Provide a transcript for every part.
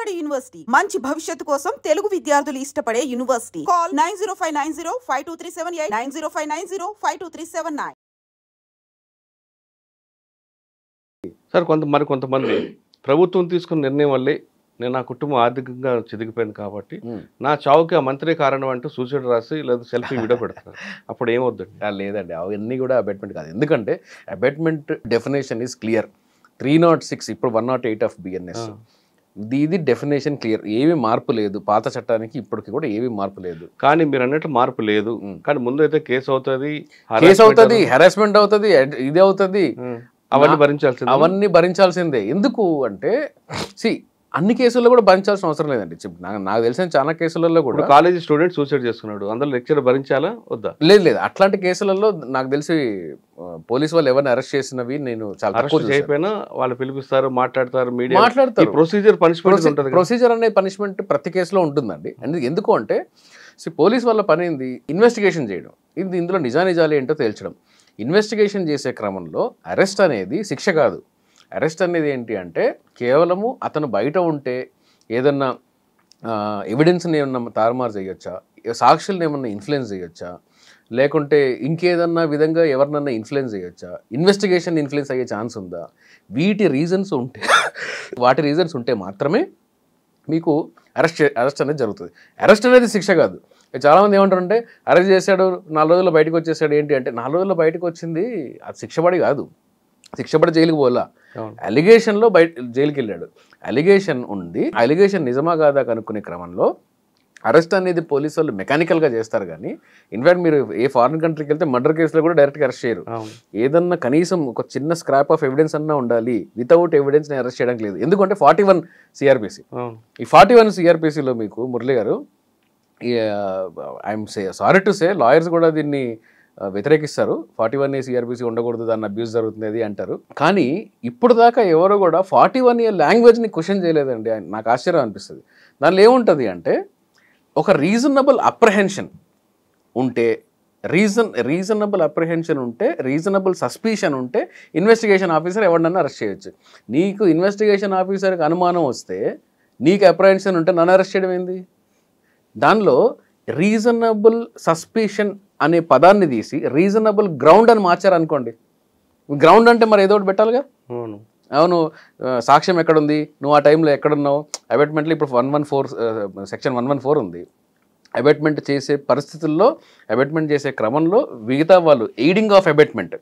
Vijayawada university మంచి భవిష్యత్తు కోసం తెలుగు విద్యార్థులు ఇష్టపడే యూనివర్సిటీ. కాల్ 9059052378 9059052379. సార్ కొంతమంది ప్రభుత్వం తీసుకున్న నిర్ణయం వల్లే నేను నా కుటుంబం ఆర్థికంగా చిదిగిపోయింది కాబట్టి నా చావుకి ఆ మంత్రి కారణం అంటూ సూసైడ్ రాసి లేదా సెల్ఫీ వీడియో పెడతారు. అప్పుడు ఏమవుద్దండి? లేదండి, అవన్నీ కూడా అబెట్మెంట్ కాదు. ఎందుకంటే అబెట్మెంట్ డెఫినేషన్ ఈజ్ క్లియర్. 306 ఇప్పుడు 108 ఆఫ్ బిఎన్ఎస్ ఇది డెఫినేషన్ క్లియర్. ఏమీ మార్పు లేదు. పాత చట్టానికి ఇప్పటికి కూడా ఏమీ మార్పు లేదు. కానీ మీరు అన్నట్లు మార్పు లేదు. కానీ ముందు అయితే కేసు అవుతుంది, హెరాస్మెంట్ అవుతుంది, ఇది అవుతుంది, అవన్నీ భరించాల్సిందే. ఎందుకు అంటే అన్ని కేసుల్లో కూడా భరించాల్సిన అవసరం లేదండి. నాకు తెలిసిన చాలా కేసులలో కూడా కాలేజీ స్టూడెంట్ సూసైడ్ చేసుకున్నాడు, అందులో లెక్చర్ భరించాలా వద్దా? లేదు, అట్లాంటి కేసులలో నాకు తెలిసి పోలీసు వాళ్ళు ఎవరిని అరెస్ట్ చేసినవి నేను చాలా అరెస్ట్ అయిపోయినా వాళ్ళు పిలిపిస్తారు, మాట్లాడతారు, మీడియా మాట్లాడతారు. ప్రొసీజర్ పనిష్మెంట్ ఉంటుంది. ప్రొసీజర్ అనే పనిష్మెంట్ ప్రతి కేసులో ఉంటుందండి. ఎందుకు అంటే పోలీస్ వాళ్ళ పని ఏంది? ఇన్వెస్టిగేషన్ చేయడం. ఇందులో నిజానిజాలు ఏంటో తేల్చడం. ఇన్వెస్టిగేషన్ చేసే క్రమంలో అరెస్ట్ అనేది శిక్ష కాదు. అరెస్ట్ అనేది ఏంటి అంటే కేవలము అతను బయట ఉంటే ఏదన్నా ఎవిడెన్స్ని ఏమన్నా తారుమారు చేయొచ్చా, సాక్షుల్ని ఏమన్నా ఇన్ఫ్లుయెన్స్ చేయొచ్చా, లేకుంటే ఇంకేదన్నా విధంగా ఎవరినన్నా ఇన్ఫ్లుయెన్స్ చేయొచ్చా, ఇన్వెస్టిగేషన్ ఇన్ఫ్లుయెన్స్ అయ్యే ఛాన్స్ ఉందా, వాటి రీజన్స్ ఉంటే మాత్రమే మీకు అరెస్ట్ అనేది జరుగుతుంది. అరెస్ట్ అనేది శిక్ష కాదు. చాలామంది ఏమంటారంటే అరెస్ట్ చేశాడు 4 రోజుల్లో బయటకు వచ్చేసాడు ఏంటి అంటే 4 రోజుల్లో బయటకు వచ్చింది అది శిక్షపడి కాదు. శిక్షపడి జైలుకి పోలా, అలిగేషన్లో జైలుకి వెళ్ళాడు. అలిగేషన్ ఉంది, అలిగేషన్ నిజమా కాదా కనుక్కునే క్రమంలో అరెస్ట్ అనేది పోలీసు వాళ్ళు మెకానికల్గా చేస్తారు. కానీ ఇన్ఫాక్ట్ మీరు ఏ ఫారిన్ కంట్రీకి వెళ్తే మర్డర్ కేసులో కూడా డైరెక్ట్గా అరెస్ట్ చేయరు. ఏదన్నా కనీసం ఒక చిన్న స్క్రాప్ ఆఫ్ ఎవిడెన్స్ అన్నా ఉండాలి. వితౌట్ ఎవిడెన్స్ అరెస్ట్ చేయడానికి లేదు. ఎందుకంటే 41 సిఆర్పిసి. ఈ 41 సిఆర్పిసిలో మీకు మురళి గారు, I'm sorry to say, lawyers కూడా దీన్ని వ్యతిరేకిస్తారు. 41A సిఆర్పిసి ఉండకూడదు, దాన్ని అబ్యూస్ జరుగుతుంది అంటారు. కానీ ఇప్పుడు దాకా ఎవరో కూడా 41A లాంగ్వేజ్ని క్వశ్చన్ చేయలేదండి. నాకు ఆశ్చర్యం అనిపిస్తుంది. దానిలో ఏముంటుంది అంటే ఒక రీజనబుల్ అప్రహెన్షన్ ఉంటే, రీజనబుల్ సస్పిషన్ ఉంటే ఇన్వెస్టిగేషన్ ఆఫీసర్ ఎవరినన్నా అరెస్ట్ చేయొచ్చు. నీకు ఇన్వెస్టిగేషన్ ఆఫీసర్కి అనుమానం వస్తే, నీకు అప్రహెన్షన్ ఉంటే నన్ను అరెస్ట్ చేయడం ఏంది? దానిలో రీజనబుల్ సస్పిషన్ అనే పదాన్ని తీసి రీజనబుల్ గ్రౌండ్ అని మార్చారనుకోండి. గ్రౌండ్ అంటే మరి ఏదో ఒకటి పెట్టాలిగా. అవును, సాక్ష్యం ఎక్కడుంది, నువ్వు ఆ టైంలో ఎక్కడున్నావు, అబెట్మెంట్లో ఇప్పుడు 114 సెక్షన్ 114 ఉంది. అబెట్మెంట్ చేసే పరిస్థితుల్లో, అబెట్మెంట్ చేసే క్రమంలో మిగతా వాళ్ళు ఎయిడింగ్ ఆఫ్ అబెట్మెంట్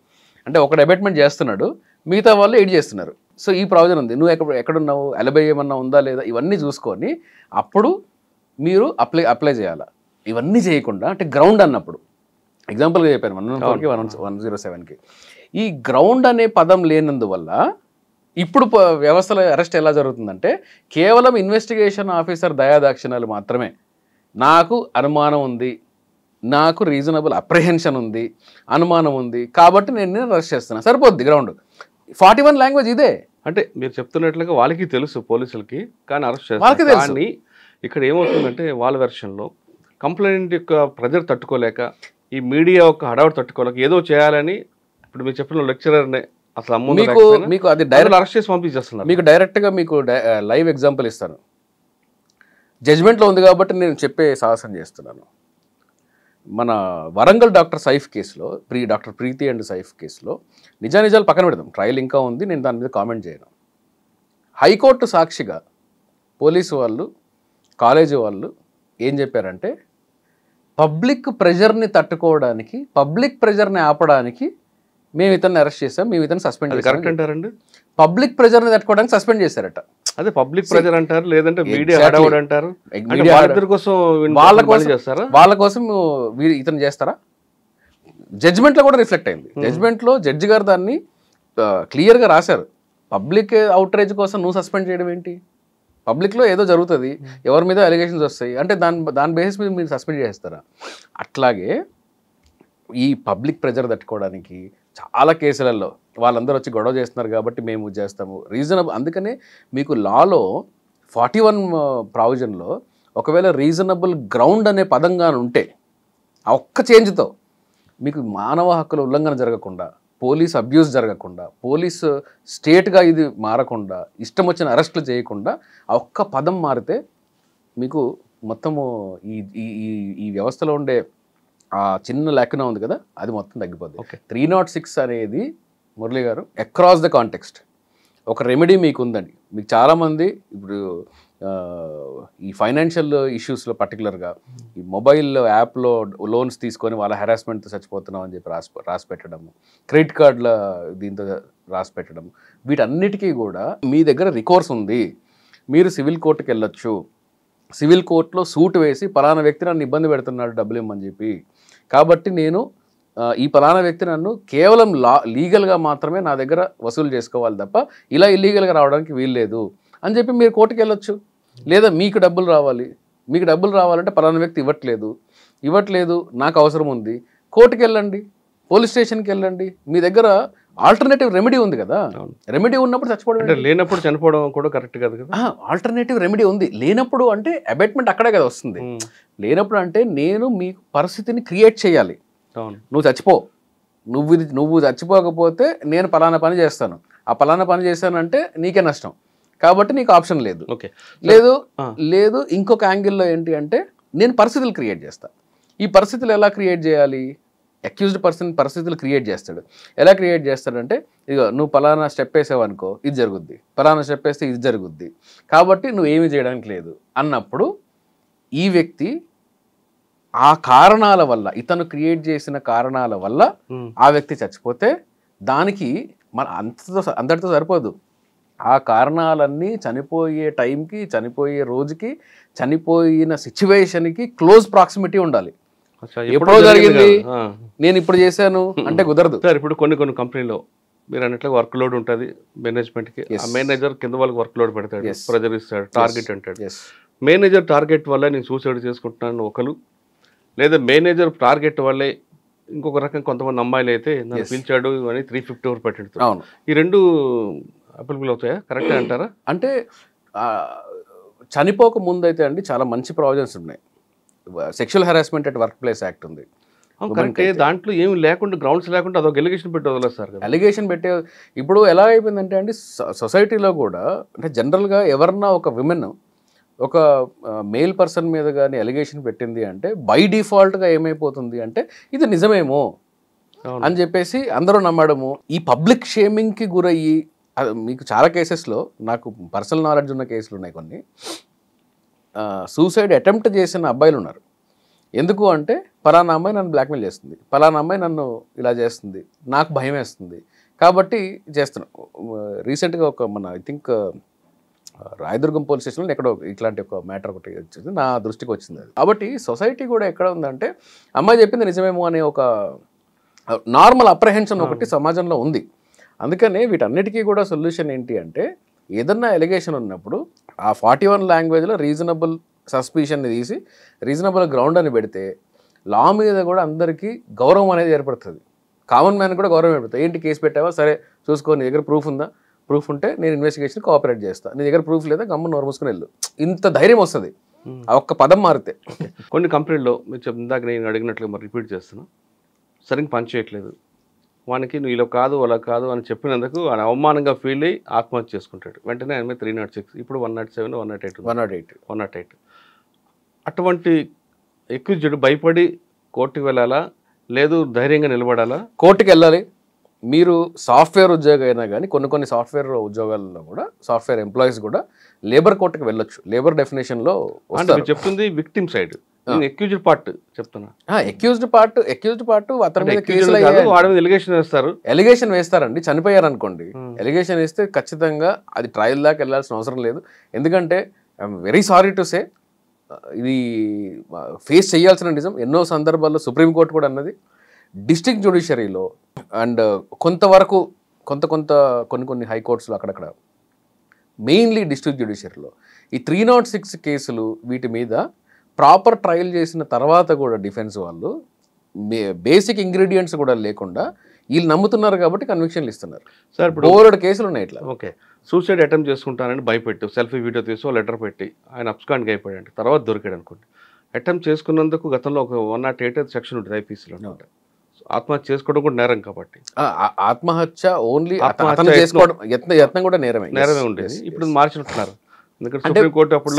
అంటే ఒకడు అబెట్మెంట్ చేస్తున్నాడు, మిగతా వాళ్ళు ఎయిడ్ చేస్తున్నారు. సో ఈ ప్రావిజన్ ఉంది. నువ్వు ఎక్కడున్నావు, అలబై ఏమన్నా ఉందా లేదా, ఇవన్నీ చూసుకొని అప్పుడు మీరు అప్లై చేయాలా. ఇవన్నీ చేయకుండా అంటే గ్రౌండ్ అన్నప్పుడు ఎగ్జాంపుల్గా చెప్పాను 114కి 107కి ఈ గ్రౌండ్ అనే పదం లేనందువల్ల ఇప్పుడు వ్యవస్థలో అరెస్ట్ ఎలా జరుగుతుందంటే కేవలం ఇన్వెస్టిగేషన్ ఆఫీసర్ దయాదాక్షిణ్యాలు మాత్రమే. నాకు అనుమానం ఉంది, నాకు రీజనబుల్ అప్రహెన్షన్ ఉంది, అనుమానం ఉంది కాబట్టి నేను అరెస్ట్ చేస్తున్నా, సరిపోద్ది. గ్రౌండ్ 41 లాంగ్వేజ్ ఇదే. అంటే మీరు చెప్తున్నట్లుగా వాళ్ళకి తెలుసు పోలీసులకి, కానీ అరెస్ట్ చేస్తారు. కానీ ఇక్కడ ఏమవుతుందంటే వాళ్ళ వెర్షన్లో కంప్లైంట్ యొక్క ప్రెజర్ తట్టుకోలేక, ఈ మీడియా యొక్క హడావుడు తట్టుకోలేక ఏదో చేయాలని ఇప్పుడు మీరు చెప్పిన లెక్చరర్నే అసలు మీకు అది డైరెక్ట్ అరెస్ట్ చేసి పంపించేస్తున్నారు. మీకు డైరెక్ట్గా మీకు లైవ్ ఎగ్జాంపుల్ ఇస్తాను. జడ్జ్మెంట్లో ఉంది కాబట్టి నేను చెప్పే సాహసం చేస్తున్నాను. మన వరంగల్ డాక్టర్ సైఫ్ కేసులో, డాక్టర్ ప్రీతి అండ్ సైఫ్ కేసులో నిజానిజాలు పక్కన పెడదాం, ట్రయల్ ఇంకా ఉంది, నేను దాని మీద కామెంట్ చేయను. హైకోర్టు సాక్షిగా పోలీసు వాళ్ళు, కాలేజీ వాళ్ళు ఏం చెప్పారంటే పబ్లిక్ ప్రెజర్ని తట్టుకోవడానికి, పబ్లిక్ ప్రెజర్ని ఆపడానికి మేము ఇతన్ని అరెస్ట్ చేసాం, మేము ఇతను సస్పెండ్ చేసాం. కరెక్ట్ అంటారండి? పబ్లిక్ ప్రెజర్ని తట్టుకోవడానికి సస్పెండ్ చేశారట. అదే పబ్లిక్ ప్రెజర్ అంటారు, లేదంటే మీడియా హడావుడు అంటారు. వాళ్ళ కోసం ఇతను చేస్తారా? జడ్జిమెంట్లో కూడా రిఫ్లెక్ట్ అయింది. జడ్జిమెంట్లో జడ్జి గారు దాన్ని క్లియర్గా రాశారు. పబ్లిక్ అవుట్రేజ్ కోసం నువ్వు సస్పెండ్ చేయడం ఏంటి? పబ్లిక్లో ఏదో జరుగుతుంది, ఎవరి మీద అలిగేషన్స్ వస్తాయి అంటే దాని బేసిస్ మీద మీరు సస్పెండ్ చేస్తారా? అట్లాగే ఈ పబ్లిక్ ప్రెజర్ తట్టుకోవడానికి చాలా కేసులలో వాళ్ళందరూ వచ్చి గొడవ చేస్తున్నారు కాబట్టి మేము చేస్తాము రీజనబుల్. అందుకనే మీకు లాలో 41 ప్రావిజన్లో ఒకవేళ రీజనబుల్ గ్రౌండ్ అనే పదంగా ఉంటే ఆ ఒక్క చేంజ్తో మీకు మానవ హక్కుల ఉల్లంఘన జరగకుండా పోలీస్ అబ్యూస్ జరగకుండా, పోలీస్ స్టేట్గా ఇది మారకుండా, ఇష్టం వచ్చిన అరెస్టులు చేయకుండా ఆ ఒక్క పదం మారితే మీకు మొత్తము ఈ ఈ ఈ వ్యవస్థలో ఉండే ఆ చిన్న లెక్కన ఉంది కదా, అది మొత్తం తగ్గిపోద్ది. 306 అనేది మురళి గారు అక్రాస్ ద కాంటెక్స్ట్ ఒక రెమెడీ మీకు ఉందండి. మీకు చాలామంది ఇప్పుడు ఈ ఫైనాన్షియల్ ఇష్యూస్లో పర్టికులర్గా ఈ మొబైల్ యాప్లో లోన్స్ తీసుకొని వాళ్ళ హెరాస్మెంట్తో చచ్చిపోతున్నాం అని చెప్పి రాసి పెట్టడము, క్రెడిట్ కార్డుల దీంతో రాసి పెట్టడము, వీటన్నిటికీ కూడా మీ దగ్గర రికోర్స్ ఉంది, మీరు సివిల్ కోర్టుకి వెళ్ళొచ్చు, సివిల్ కోర్టులో సూట్ వేసి పలానా వ్యక్తి నన్ను ఇబ్బంది పెడుతున్నాడు డబ్బులు ఇవ్వమని చెప్పి, కాబట్టి నేను ఈ పలానా వ్యక్తి నన్ను కేవలం లీగల్గా మాత్రమే నా దగ్గర వసూలు చేసుకోవాలి తప్ప ఇలా ఇల్లీగల్గా రావడానికి వీల్లేదు అని చెప్పి మీరు కోర్టుకి వెళ్ళొచ్చు. లేదా మీకు డబ్బులు రావాలంటే పలానా వ్యక్తి ఇవ్వట్లేదు నాకు అవసరం ఉంది, కోర్టుకి వెళ్ళండి, పోలీస్ స్టేషన్కి వెళ్ళండి, మీ దగ్గర ఆల్టర్నేటివ్ రెమెడీ ఉంది కదా. రెమెడీ ఉన్నప్పుడు చచ్చిపోవడం, లేనప్పుడు చనిపోవడం కూడా కరెక్ట్ కాదు కదా. ఆల్టర్నేటివ్ రెమెడీ ఉంది. లేనప్పుడు అంటే అబేట్మెంట్ అక్కడే కదా వస్తుంది. లేనప్పుడు అంటే నేను మీకు పరిస్థితిని క్రియేట్ చేయాలి. నువ్వు చచ్చిపో, నువ్వు చచ్చిపోకపోతే నేను పలానా పని చేస్తాను, ఆ పలానా పని చేశానంటే నీకే నష్టం, కాబట్టి నీకు ఆప్షన్ లేదు. లేదు ఇంకొక యాంగిల్లో ఏంటి అంటే నేను పరిస్థితులు క్రియేట్ చేస్తాను. ఈ పరిస్థితులు ఎలా క్రియేట్ చేయాలి? అక్యూజ్డ్ పర్సన్ పరిస్థితులు క్రియేట్ చేస్తాడు. ఎలా క్రియేట్ చేస్తాడంటే, ఇక నువ్వు పలానా స్టెప్ వేసావు అనుకో ఇది జరుగుద్ది, పలానా స్టెప్ వేస్తే ఇది జరుగుద్ది, కాబట్టి నువ్వు ఏమీ చేయడానికి లేదు అన్నప్పుడు ఈ వ్యక్తి ఆ కారణాల వల్ల, ఇతను క్రియేట్ చేసిన కారణాల వల్ల ఆ వ్యక్తి చచ్చిపోతే దానికి మన అంతటితో సరిపోదు. ఆ కారణాలన్నీ చనిపోయే టైంకి, చనిపోయే రోజుకి, చనిపోయిన సిచ్యువేషన్కి క్లోజ్ ప్రాక్సిమిటీ ఉండాలి. ఎప్పుడో జరిగింది నేను ఇప్పుడు చేశాను అంటే కుదరదు సార్. ఇప్పుడు కొన్ని కంపెనీలో మీరు అన్నట్లు వర్క్ లోడ్ ఉంటుంది మేనేజ్మెంట్కి, ఆ మేనేజర్ కింద వాళ్ళకి వర్క్ లోడ్ పెడతాడు, ప్రెజర్ ఇస్తాడు, టార్గెట్ అంటాడు. మేనేజర్ టార్గెట్ వల్ల నేను సూసైడ్ చేసుకుంటున్నాను ఒకరు, లేదా మేనేజర్ టార్గెట్ వల్లే ఇంకొక రకం కొంతమంది అమ్మాయిలు అయితే నన్ను పిలిచాడు అని 350 పెట్టాడు. ఈ రెండు అప్లికబుల్ అవుతాయా? కరెక్ట్ అంటారా? అంటే చనిపోక ముందు అయితే అండి చాలా మంచి ప్రావిజన్స్ ఉన్నాయి. Sexual harassment at work place act ఉంది. కరెక్టే, దాంట్లో ఏమి లేకుండా గ్రౌండ్స్ లేకుండా అదొక ఎలిగేషన్ పెట్టి వదిలేస్తారు కదా. ఎలిగేషన్ పెట్టే ఇప్పుడు ఎలా అయిపోయిందంటే అండి సొసైటీలో కూడా, అంటే జనరల్గా ఎవరన్నా ఒక విమెన్ ఒక మేల్ పర్సన్ మీద కానీ ఎలిగేషన్ పెట్టింది అంటే బై డిఫాల్ట్గా ఏమైపోతుంది అంటే ఇది నిజమేమో అని చెప్పేసి అందరూ నమ్మడము. ఈ పబ్లిక్ షేమింగ్కి గురయ్యి, మీకు చాలా కేసెస్లో నాకు పర్సనల్ నాలెడ్జ్ ఉన్న కేసులు ఉన్నాయి కొన్ని, సూసైడ్ అటెంప్ట్ చేసిన అబ్బాయిలు ఉన్నారు. ఎందుకు అంటే పలానా అమ్మాయి నన్ను బ్లాక్మెయిల్ చేస్తుంది, పలానా అమ్మాయి నన్ను ఇలా చేస్తుంది, నాకు భయం వేస్తుంది కాబట్టి చేస్తున్నాను. రీసెంట్గా ఒక ఐ థింక్ రాయదుర్గం పోలీస్ స్టేషన్లో ఎక్కడో ఇట్లాంటి ఒక మ్యాటర్ ఒకటి వచ్చింది, నా దృష్టికి వచ్చింది అది. కాబట్టి సొసైటీ కూడా ఎక్కడ ఉందంటే అమ్మాయి చెప్పింది నిజమేమో అనే ఒక నార్మల్ అప్రహెన్షన్ ఒకటి సమాజంలో ఉంది. అందుకనే వీటన్నిటికీ కూడా సొల్యూషన్ ఏంటి అంటే, ఏదన్నా ఎలిగేషన్ ఉన్నప్పుడు ఆ 41 లాంగ్వేజ్లో రీజనబుల్ సస్పిషన్ని తీసి రీజనబుల్ గ్రౌండ్ అని పెడితే లా మీద కూడా అందరికీ గౌరవం అనేది ఏర్పడుతుంది. కామన్ మ్యాన్ కూడా గౌరవం ఏర్పడుతుంది. ఏంటి కేసు పెట్టావా, సరే చూసుకో, నీ దగ్గర ప్రూఫ్ ఉందా, ప్రూఫ్ ఉంటే నేను ఇన్వెస్టిగేషన్ కోఆపరేట్ చేస్తాను, నీ దగ్గర ప్రూఫ్ లేదా గమ్ము నోరు మూసుకుని వెళ్ళు, ఇంత ధైర్యం వస్తుంది ఆ ఒక్క పదం మారితే. కొన్ని కంపెనీల్లో మీరు చెప్పిందాక నేను అడిగినట్లుగా మరి రిపీట్ చేస్తున్నా, సరిగ్గా పని చేయట్లేదు, వానికి నువ్వు ఇలా కాదు అలా కాదు అని చెప్పినందుకు ఆయన అవమానంగా ఫీల్ అయ్యి ఆత్మహత్య చేసుకుంటాడు. వెంటనే ఆయన 306, ఇప్పుడు 107, 108. అటువంటి ఎక్యూజ్డ్ భయపడి కోర్టుకు వెళ్ళాలా, లేదు ధైర్యంగా నిలబడాలా? కోర్టుకు వెళ్ళాలి. మీరు సాఫ్ట్వేర్ ఉద్యోగం అయినా కానీ కొన్ని సాఫ్ట్వేర్ ఉద్యోగాల్లో కూడా, సాఫ్ట్వేర్ ఎంప్లాయీస్ కూడా లేబర్ కోర్టుకు వెళ్ళొచ్చు. లేబర్ డెఫినేషన్లో చెప్తుంది విక్టిమ్ సైడ్, ఎక్యూజ్డ్ పార్ట్ చెప్తున్నా. ఎక్యూజ్డ్ పార్ట్ అతని మీద కేసులు ఎలిగేషన్ వేస్తారండి. చనిపోయారు అనుకోండి, ఎలిగేషన్ వేస్తే ఖచ్చితంగా అది ట్రయల్ దాకా వెళ్ళాల్సిన అవసరం లేదు. ఎందుకంటే I'm very sorry to say, ఇది ఫేస్ చేయాల్సిన నిజం. ఎన్నో సందర్భాల్లో సుప్రీంకోర్టు కూడా అన్నది, డిస్ట్రిక్ట్ జ్యుడిషియరీలో అండ్ కొంతవరకు కొన్ని హైకోర్ట్స్లో అక్కడక్కడ, మెయిన్లీ డిస్ట్రిక్ట్ జ్యుడిషియరీలో ఈ 306 కేసులు వీటి మీద ప్రాపర్ ట్రయల్ చేసిన తర్వాత కూడా డిఫెన్స్ వాళ్ళు బేసిక్ ఇంగ్రీడియంట్స్ కూడా లేకుండా వీళ్ళు నమ్ముతున్నారు కాబట్టి కన్విక్షన్లు ఇస్తున్నారు. సార్ ఇప్పుడు బోర్డు కేసులు ఉన్నాయి ఇట్లా. ఓకే, సూసైడ్ అటెంప్ట్ చేసుకుంటానని భయపెట్టు, సెల్ఫీ వీడియో తీసి లెటర్ పెట్టి ఆయన అబ్స్కాండ్గా అయిపోయాడు, తర్వాత దొరికాడు అనుకోండి. అటెంప్ట్ చేసుకున్నందుకు గతంలో ఒక 108 సెక్షన్ ఉంటుంది ఐపీసీలో అనమాట. ఆత్మహత్య చేసుకోవడం కూడా నేరం కాబట్టి. ఆత్మహత్య ఓన్లీ ఆత్మహత్య చేసుకోవడం యత్నం కూడా నేరమే ఉండేది. ఇప్పుడు మార్చినట్టున్నారు. ఎందుకంటే సుప్రీంకోర్టు అప్పుడు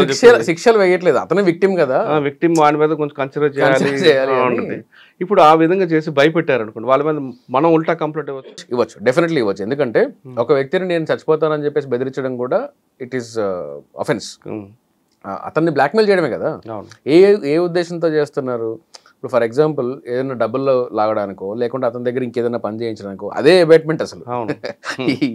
శిక్షలు వేయట్లేదు, అతనే విక్టిమ్ కదా, విక్టిమ్ వాడి మీద కొంచెం కన్సిడర్ చేయాలి ఉంటుంది. ఇప్పుడు ఆ విధంగా చేసి భయపెట్టారు అనుకోండి, వాళ్ళ మీద మనం ఉల్టా కంప్లైంట్ ఇవ్వచ్చు, డెఫినెట్లీ ఇవ్వచ్చు. ఎందుకంటే ఒక వ్యక్తిని నేను చచ్చిపోతానని చెప్పేసి బెదిరించడం కూడా ఇట్ ఈస్ అఫెన్స్. అతన్ని బ్లాక్మెయిల్ చేయడమే కదా. ఏ ఉద్దేశంతో చేస్తున్నారు? ఇప్పుడు ఫర్ ఎగ్జాంపుల్ ఏదైనా డబ్బుల్లో లాగడానికో లేకుంటే అతని దగ్గర ఇంకేదైనా పని చేయించడానికో అదే అబేట్మెంట్ అసలు.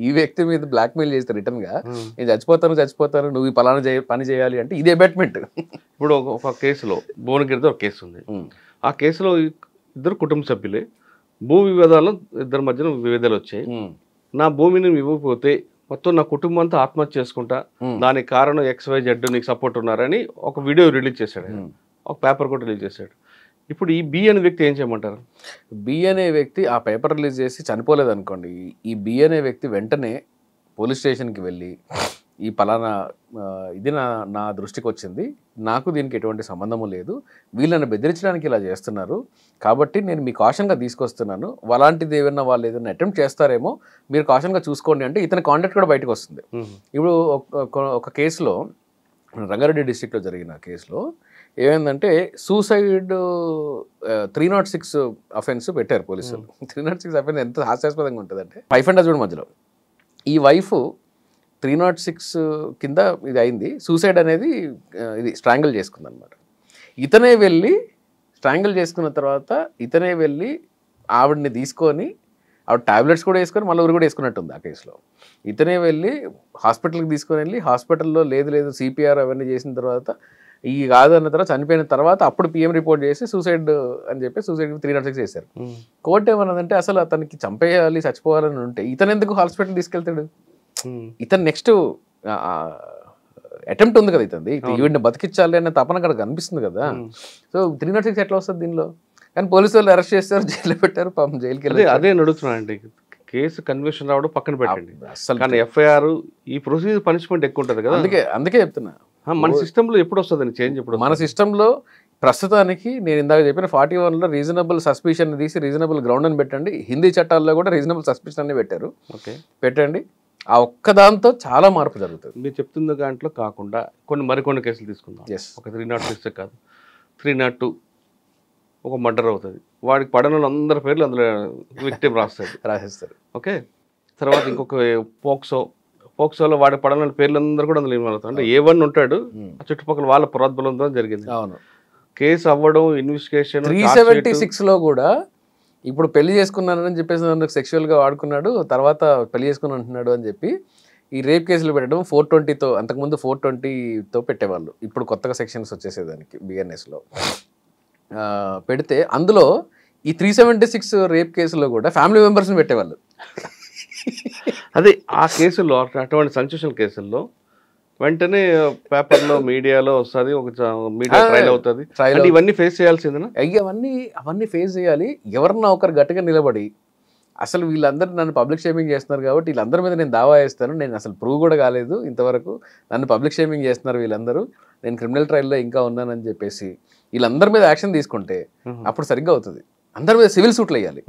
ఈ వ్యక్తి మీద బ్లాక్మెయిల్ చేస్తే రిటర్న్ గా నేను చచ్చిపోతాను నువ్వు ఈ పలానా పని చేయాలి అంటే ఇది అబేట్మెంట్. ఇప్పుడు ఒక కేసులో భువనగిరితో ఒక కేసు ఉంది. ఆ కేసులో ఇద్దరు కుటుంబ సభ్యులే, భూ వివాదాలు ఇద్దరి మధ్యన విభేదాలు వచ్చాయి. నా భూమిని ఇవ్వకపోతే మొత్తం నా కుటుంబం అంతా ఆత్మహత్య చేసుకుంటా, దానికి కారణం XYZ నీకు సపోర్ట్ ఉన్నారని ఒక వీడియో రిలీజ్ చేశాడు, ఒక పేపర్ కూడా రిలీజ్ చేశాడు. ఇప్పుడు ఈ బి అనే వ్యక్తి ఏం చేయమంటారు? బి అనే వ్యక్తి ఆ పేపర్ రిలీజ్ చేసి చనిపోలేదు అనుకోండి, ఈ బి అనే వ్యక్తి వెంటనే పోలీస్ స్టేషన్కి వెళ్ళి ఈ పలానా ఇది నా దృష్టికి వచ్చింది, నాకు దీనికి ఎటువంటి సంబంధము లేదు, వీళ్ళని బెదిరించడానికి ఇలా చేస్తున్నారు కాబట్టి నేను మీ కాషన్గా తీసుకొస్తున్నాను, అలాంటిది ఏమన్నా వాళ్ళు ఏదైనా అటెంప్ట్ చేస్తారేమో మీరు కాషన్గా చూసుకోండి అంటే ఇతని కాంటాక్ట్ కూడా బయటకు వస్తుంది. ఇప్పుడు ఒక కేసులో రంగారెడ్డి డిస్ట్రిక్ట్లో జరిగిన కేసులో ఏమైందంటే సూసైడ్ 306 అఫెన్స్ పెట్టారు పోలీసులు. 306 అఫెన్స్ ఎంత హాస్యాస్పదంగా ఉంటుందంటే 500 మధ్యలో ఈ వైఫ్ 306 కింద ఇది అయింది, సూసైడ్ అనేది ఇది స్ట్రాంగిల్ చేసుకుంది అనమాట. ఇతనే వెళ్ళి స్ట్రాంగిల్ చేసుకున్న తర్వాత ఇతనే వెళ్ళి ఆవిడని తీసుకొని ఆవిడ టాబ్లెట్స్ కూడా వేసుకొని మళ్ళీ ఊరు కూడా వేసుకున్నట్టుంది ఆ కేసులో. ఇతనే వెళ్ళి హాస్పిటల్కి తీసుకొని వెళ్ళి హాస్పిటల్లో లేదు CPR అవన్నీ చేసిన తర్వాత ఈ కాదన్న తర్వాత చనిపోయిన తర్వాత అప్పుడు PM రిపోర్ట్ చేసి సూసైడ్ అని చెప్పి సూసైడ్ 306 చేశారు. కోర్టు ఏమన్నదంటే అసలు అతనికి చంపేయాలి చచ్చిపోవాలని ఉంటే ఇతను ఎందుకు హాస్పిటల్ తీసుకెళ్తాడు? ఇతను నెక్స్ట్ అటెంప్ట్ ఉంది కదా ఇతనిది, ఈవిడిని బతికించాలి అనే తపన అక్కడ కనిపిస్తుంది కదా. సో 306 ఎట్లా వస్తుంది దీనిలో? కానీ పోలీసు వాళ్ళు అరెస్ట్ చేస్తారు, జైల్లో పెట్టారు, పాపం జైలుకి వెళ్ళి. అదే నడుస్తున్నానండి, కేసు కన్విక్షన్ రావడం పక్కన పెట్టండి, కానీ FIR ఈ ప్రొసీజర్ పనిష్మెంట్ ఎక్కువ ఉంటుంది కదా. అందుకే చెప్తున్నా మన సిస్టంలో ఎప్పుడు వస్తుంది చేంజ్? ఇప్పుడు మన సిస్టంలో ప్రస్తుతానికి నేను ఇందాక చెప్పిన 41లో రీజనబుల్ సస్పిషన్ తీసి రీజనబుల్ గ్రౌండ్ అని పెట్టండి. హిందీ చట్టాల్లో కూడా రీజనబుల్ సస్పిషన్ అని పెట్టారు. పెట్టండి, ఆ ఒక్కదాంతో చాలా మార్పు జరుగుతుంది. మీరు చెప్తున్న దాంట్లో కాకుండా మరికొన్ని కేసులు తీసుకుందాం. ఒక 306 కాదు, 302 ఒక మర్డర్ అవుతుంది, వాడికి పడన అందరి పేర్లు అందులో విక్టిమ్ రాసేస్తారు. ఓకే, తర్వాత ఇంకొక పోక్సోలో వాడి పడన పేర్లందరూ కూడా అందులో ఇన్వాల్వ్ అవుతారు. అంటే A1 ఉంటాడు, ఆ చుట్టుపక్కల వాళ్ళ ప్రోద్బలంతో జరిగింది. అవును, కేసు అవ్వడం, ఇన్వెస్టిగేషన్. 376లో కూడా ఇప్పుడు పెళ్లి చేసుకున్నానని చెప్పేసి నన్ను సెక్షువల్గా వాడుకున్నాడు, తర్వాత పెళ్లి చేసుకుని అంటున్నాడు అని చెప్పి ఈ రేప్ కేసులు పెట్టడం 420తో, అంతకుముందు 420తో పెట్టేవాళ్ళు, ఇప్పుడు కొత్తగా సెక్షన్స్ వచ్చేసేదానికి BNSలో పెడితే అందులో ఈ 376 రేప్ కేసులో కూడా ఫ్యామిలీ మెంబర్స్ని పెట్టేవాళ్ళు. అదే ఆ కేసుల్లో, అటువంటి సెన్సేషనల్ కేసుల్లో వెంటనే పేపర్లో మీడియాలో వస్తుంది, ఒక మీడియా ట్రైల్ అవుతుంది. ఇవన్నీ ఫేస్ చేయాల్సిందేనా? అవన్నీ ఫేస్ చేయాలి. ఎవరన్నా ఒకరు గట్టిగా నిలబడి అసలు వీళ్ళందరూ నన్ను పబ్లిక్ షేమింగ్ చేస్తున్నారు కాబట్టి వీళ్ళందరి మీద నేను దావా వేస్తాను, నేను అసలు ప్రూవ్ కూడా కాలేదు ఇంతవరకు, నన్ను పబ్లిక్ షేమింగ్ చేస్తున్నారు వీళ్ళందరూ, నేను క్రిమినల్ ట్రయల్లో ఇంకా ఉన్నానని చెప్పేసి వీళ్ళందరి మీద యాక్షన్ తీసుకుంటే అప్పుడు సరిగ్గా అవుతుంది. అందరి మీద సివిల్ సూట్లు వేయాలి.